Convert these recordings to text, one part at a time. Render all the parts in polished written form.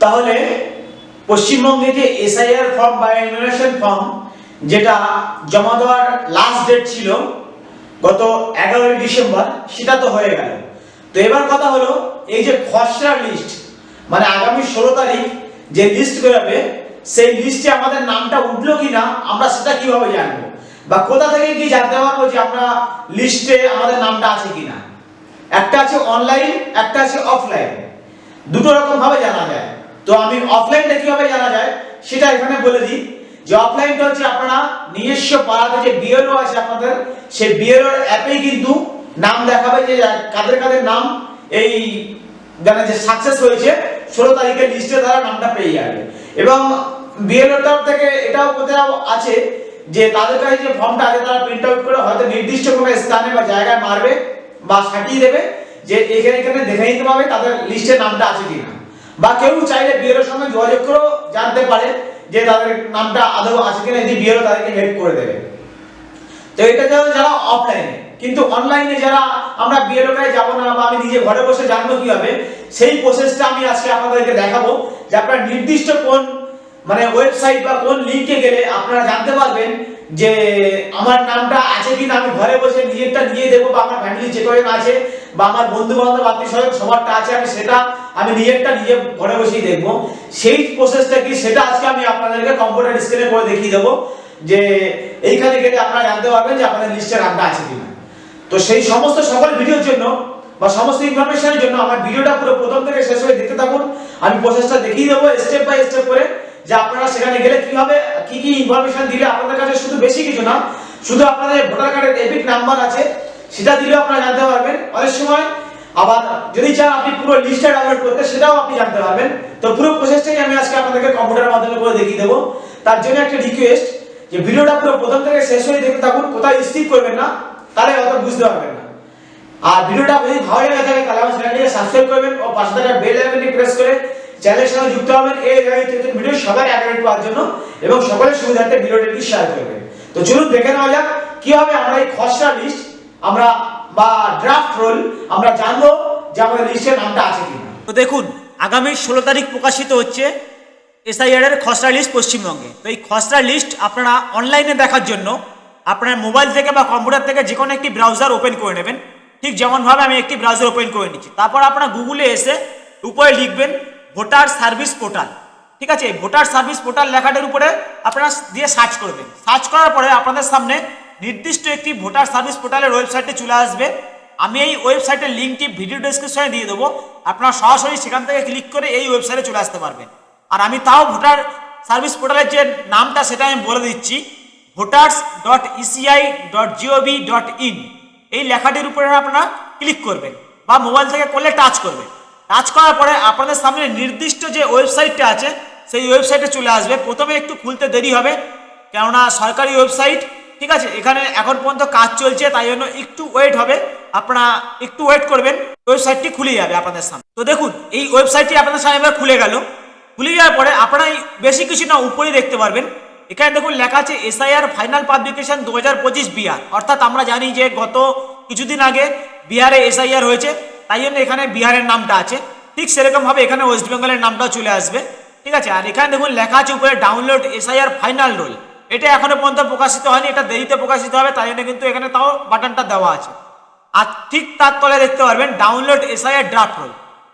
তাহলে পশ্চিমবঙ্গে যে এসআইআর ফর্ম বা এনুমারেশন ফর্ম যেটা জমা দেওয়ার লাস্ট ডেট ছিল গত 11ই ডিসেম্বর, সেটা তো হয়ে গেল। তো এবার কথা হলো, এই যে খসড়া লিস্ট মানে আগামী 16 তারিখ যে লিস্ট বেরোবে, সেই লিস্টে আমাদের নামটা উঠলো কিনা আমরা সেটা কিভাবে জানবো, বা কোথা থেকে কি জানতে পারবো যে আমরা লিস্টে আমাদের নামটা আছে কিনা? একটা আছে অনলাইন, একটা আছে অফলাইন, দুটো রকম ভাবে জানা যায়। তো আমি অফলাইনটা কিভাবে জানা যায় সেটা এখানে বলে দিই। যে অফলাইনটা হচ্ছে আপনারা নিজস্ব পাড়াতে যে বিএলও আছে আপনাদের, সেই বিএলওর অ্যাপেই কিন্তু নাম দেখাবে যে কাদের কাদের নাম এই মানে যে সাকসেস হয়েছে 16 তারিখের লিস্টে তারা নামটা পেয়ে যাবে। এবং বিএলওর তরফ থেকে এটাও কোথাও আছে যে তাদের কাছে যে ফর্মটা আছে তারা প্রিন্ট আউট করে হয়তো নির্দিষ্ট কোনো স্থানে বা জায়গায় মারবে বা সাটিয়ে দেবে যে এখানে এখানে দেখে নিতে পারবে তাদের লিস্টে নামটা আছে কিনা। বা কেউ চাইলে বিএলওর সঙ্গে যোগাযোগ করেও জানতে পারে যে তাদের নামটা আদৌ আছে কিনা, যদি বিএলও তাদেরকে হেল্প করে দেবে। তো এটা যারা অফলাইনে, কিন্তু অনলাইনে যারা আমরা বিএলও কাছে যাব না বা আমি নিজে ঘরে বসে জানবো কিভাবে, সেই প্রসেসটা আমি আজকে আপনাদেরকে দেখাবো। যে আপনারা নির্দিষ্ট কোন মানে ওয়েবসাইট বা কোন লিংকে গেলে আপনারা জানতে পারবেন যে আমার নামটা আছে কিনা। আমি ঘরে বসে নিজেরটা নিয়ে দেবো, বা আমার ফ্যামিলি যে কয়েক আছে বা আমার বন্ধু বান্ধব আত্মীয় স্বজন সবারটা আছে, আমি সেটা আমি নিজেরটা নিজে ঘরে বসেই দেখবো। সেই প্রসেসটা কি সেটা আজকে আমি আপনাদেরকে কম্পিউটার স্ক্রিনে করে দেখিয়ে দেবো, যে এইখানে গেলে আপনারা জানতে পারবেন যে আপনাদের লিস্টে নামটা আছে কিনা। তো সেই সমস্ত সকল ভিডিওর জন্য বা সমস্ত ইনফরমেশনের জন্য আমার ভিডিওটা পুরো প্রথম থেকে শেষ হয়ে দেখতে থাকুন। আমি প্রসেসটা দেখিয়ে দেবো স্টেপ বাই স্টেপ করে, যে আপনারা সেখানে গেলে কিভাবে কি কি ইনফরমেশন দিলে আপনাদের কাছে শুধু বেশি কিছু না, শুধু আপনাদের ভোটার কার্ডের এপিক নাম্বার আছে সেটা দিলেও আপনারা জানতে পারবেন। অনেক সময় আবার যদি চান আপনি পুরো লিস্টটা ডাউনলোড করতে, সেটাও আপনি জানতে পারবেন। তো পুরো প্রসেসটাই আমি আজকে আপনাদেরকে কম্পিউটারের মাধ্যমে করে দেখিয়ে দেবো। তার জন্য একটা রিকোয়েস্ট, যে ভিডিওটা পুরো প্রথম থেকে শেষ হয়ে দেখতে থাকুন, কোথায় স্কিপ করবেন না, তাহলে হয়তো বুঝতে পারবেন না। আর ভিডিওটা যদি ভালো লেগে থাকে তাহলে আমার চ্যানেলটিকে সাবস্ক্রাইব করবেন ও পাশে থাকা বেল আইকনটি প্রেস করে চ্যানেলের সঙ্গে যুক্ত হবেন এই ধরনের ভিডিও সবার আগে পাওয়ার জন্য, এবং সকলের সুবিধার্থে ভিডিওটি শেয়ার করবেন। তো চলুন দেখে নেওয়া যাক কিভাবে আমরা এই খসড়া লিস্ট আমরা বা ড্রাফট রোল আমরা জানবো যে আমাদের লিস্টের নামটা আছে কিনা। তো দেখুন, আগামী 16 তারিখ প্রকাশিত হচ্ছে এসআইআর এর খসড়া লিস্ট পশ্চিমবঙ্গে। তো এই খসড়া লিস্ট আপনারা অনলাইনে দেখার জন্য আপনার মোবাইল থেকে বা কম্পিউটার থেকে যে কোনো একটি ব্রাউজার ওপেন করে নেবেন। ঠিক যেমনভাবে আমি একটি ব্রাউজার ওপেন করে নিচ্ছি। তারপর আপনারা গুগলে এসে উপরে লিখবেন ভোটার সার্ভিস পোর্টাল। ঠিক আছে, ভোটার সার্ভিস পোর্টাল লেখাটার উপরে আপনারা দিয়ে সার্চ করবেন। সার্চ করার পরে আপনাদের সামনে নির্দিষ্ট একটি ভোটার সার্ভিস পোর্টালের ওয়েবসাইটে চলে আসবে। আমি এই ওয়েবসাইটের লিঙ্কটি ভিডিও ডেসক্রিপশনে দিয়ে দেবো, আপনারা সরাসরি সেখান থেকে ক্লিক করে এই ওয়েবসাইটে চলে আসতে পারবেন। আর আমি তাও ভোটার সার্ভিস পোর্টালের যে নামটা সেটা আমি বলে দিচ্ছি, voters.eci.gov.in। এই লেখাটির উপরে আপনারা ক্লিক করবেন বা মোবাইল থেকে করলে টাচ করবেন। টাচ করার পরে আপনাদের সামনে নির্দিষ্ট যে ওয়েবসাইটটা আছে সেই ওয়েবসাইটে চলে আসবে। প্রথমে একটু খুলতে দেরি হবে, কেননা সরকারি ওয়েবসাইট, ঠিক আছে, এখানে এখন পর্যন্ত কাজ চলছে, তাই জন্য একটু ওয়েট হবে। আপনারা একটু ওয়েট করবেন, ওয়েবসাইটটি খুলে যাবে আপনাদের সামনে। তো দেখুন, এই ওয়েবসাইটটি আপনাদের সামনে এবার খুলে গেল। খুলে যাওয়ার পরে আপনারা বেশি কিছু না উপরে দেখতে পারবেন। এখানে দেখুন লেখা আছে এসআইআর ফাইনাল পাবলিকেশন 2025 বিহার। অর্থাৎ আমরা জানি যে গত কিছুদিন আগে বিহারে এসআইআর হয়েছে, তাই জন্য এখানে বিহারের নামটা আছে। ঠিক সেরকমভাবে এখানে ওয়েস্ট বেঙ্গলের নামটাও চলে আসবে। ঠিক আছে, আর এখানে দেখুন লেখা আছে উপরে ডাউনলোড এসআইআর ফাইনাল রোল। এটা এখনো পর্যন্ত প্রকাশিত হয়নি, এটা দেরিতে প্রকাশিত হবে, তাই জন্য কিন্তু এখানে তাও বাটনটা দেওয়া আছে। আর ঠিক তার তলে দেখতে পারবেন ডাউনলোড এসআইআর ড্রাফট রোল।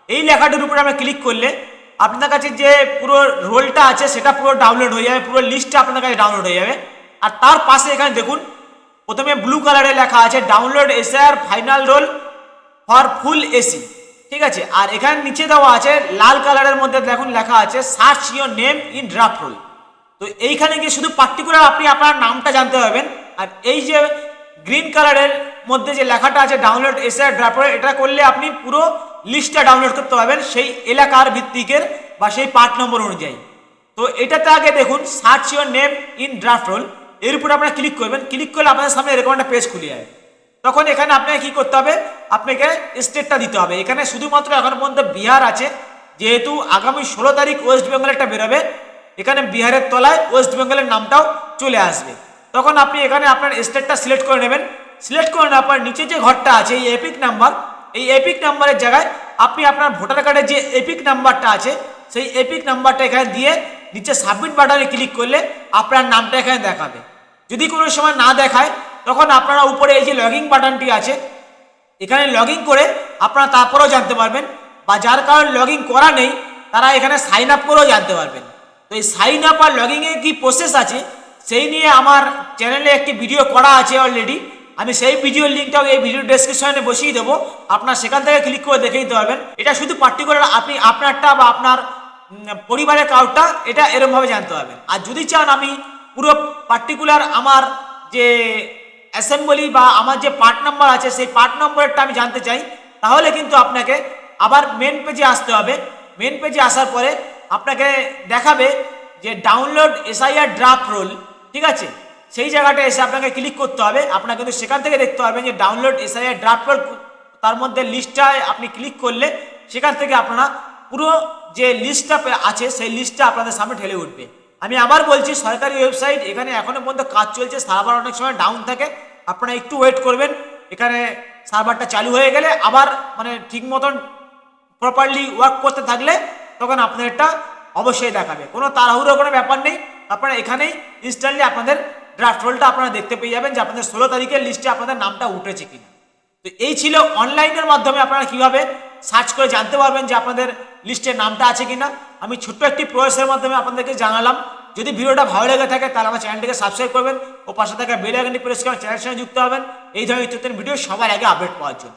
এই লেখাটির উপরে আমরা ক্লিক করলে আপনার কাছে যে পুরো রোলটা আছে সেটা পুরো ডাউনলোড হয়ে যাবে, পুরো লিস্টটা আপনার কাছে ডাউনলোড হয়ে যাবে। আর তার পাশে এখানে দেখুন প্রথমে ব্লু কালারে লেখা আছে download SIR final role for full AC. ঠিক আছে, আর এখানে নিচে দেওয়া আছে লাল কালারের মধ্যে দেখুন লেখা আছে search your name in draft roll. তো এইখানে গিয়ে শুধু পার্টিকুলার আপনি আপনার নামটা জানতে পারবেন। আর এই যে গ্রিন কালারের মধ্যে যে লেখাটা আছে ডাউনলোড এসআইআর ড্রাফট রোল, এটা করলে আপনি পুরো লিস্টটা ডাউনলোড করতে পারবেন সেই এলাকার ভিত্তিকের বা সেই পার্ট নম্বর অনুযায়ী। তো এটাতে আগে দেখুন search your name in draft roll, এর উপরে আপনারা ক্লিক করবেন। ক্লিক করলে আপনাদের সামনে এরকম একটা পেজ খুলে যাবে। তখন এখানে আপনাকে কি করতে হবে, আপনাকে স্টেটটা দিতে হবে। এখানে শুধুমাত্র এখন পর্যন্ত বিহার আছে, যেহেতু আগামী 16 তারিখ ওয়েস্ট বেঙ্গলেরটা বেরোবে, এখানে বিহারের তলায় ওয়েস্ট বেঙ্গলের নামটাও চলে আসবে। তখন আপনি এখানে আপনার স্টেটটা সিলেক্ট করে নেবেন। সিলেক্ট করে নেওয়ার পর নিচে যে ঘরটা আছে এই এপিক নাম্বার, এই এপিক নাম্বারের জায়গায় আপনি আপনার ভোটার কার্ডের যে এপিক নাম্বারটা আছে সেই এপিক নাম্বারটা এখানে দিয়ে নিচে সাবমিট বাটনে ক্লিক করলে আপনার নামটা এখানে দেখাবে। যদি কোনো সময় না দেখায় তখন আপনারা উপরে এই যে লগইন বাটনটি আছে এখানে লগ ইন করে আপনারা তারপরেও জানতে পারবেন, বা যার কারণে লগ ইন করা নেই তারা এখানে সাইন আপ করেও জানতে পারবেন। তো এই সাইন আপ আর লগ ইনের কী প্রসেস আছে সেই নিয়ে আমার চ্যানেলে একটি ভিডিও করা আছে অলরেডি। আমি সেই ভিডিওর লিঙ্কটাও এই ভিডিও ডেসক্রিপশনে বসিয়ে দেবো, আপনার সেখান থেকে ক্লিক করে দেখে নিতে পারবেন। এটা শুধু পার্টিকুলার আপনি আপনারটা বা আপনার পরিবারের কাউটা এটা এরমভাবে জানতে পারবেন। আর যদি চান আমি পুরো পার্টিকুলার আমার যে অ্যাসেম্বলি বা আমার যে পার্ট নাম্বার আছে সেই পার্ট নম্বরটা আমি জানতে চাই, তাহলে কিন্তু আপনাকে আবার মেন পেজে আসতে হবে। মেন পেজে আসার পরে আপনাকে দেখাবে যে ডাউনলোড এসআইআর ড্রাফট রোল, ঠিক আছে, সেই জায়গাটা এসে আপনাকে ক্লিক করতে হবে। আপনার কিন্তু সেখান থেকে দেখতে পারবেন যে ডাউনলোড এসআইআর ড্রাফট রোল, তার মধ্যে লিস্টটায় আপনি ক্লিক করলে সেখান থেকে আপনারা পুরো যে লিস্টটা আছে সেই লিস্টটা আপনাদের সামনে ঠেলে উঠবে। আমি আবার বলছি, সরকারি ওয়েবসাইট, এখানে এখনো পর্যন্ত কাজ চলছে, সার্ভার অনেক সময় ডাউন থাকে, আপনারা একটু ওয়েট করবেন। এখানে সার্ভারটা চালু হয়ে গেলে আবার মানে ঠিক মতন প্রপারলি ওয়ার্ক করতে থাকলে তখন আপনাদেরটা অবশ্যই দেখাবে। কোনো তাড়াহুড়োর কোনো ব্যাপার নেই, আপনারা এখানেই ইনস্ট্যান্টলি আপনাদের ড্রাফট রোলটা আপনারা দেখতে পেয়ে যাবেন যে আপনাদের 16 তারিখের লিস্টে আপনাদের নামটা উঠেছে কিনা। তো এই ছিল অনলাইনের মাধ্যমে আপনারা কিভাবে সার্চ করে জানতে পারবেন যে আপনাদের লিস্টে নামটা আছে কিনা। আমি ছোট্ট একটি প্রয়াসের মাধ্যমে আপনাদেরকে জানালাম। যদি ভিডিওটা ভালো লেগে থাকে তাহলে আমার চ্যানেলটিকে সাবস্ক্রাইব করবেন ও পাশে থাকা বেল আইকনটি প্রেস করে চ্যানেলের সঙ্গে যুক্ত হবেন এই ধরনের ভিডিও সবার আগে আপডেট পাওয়ার জন্য।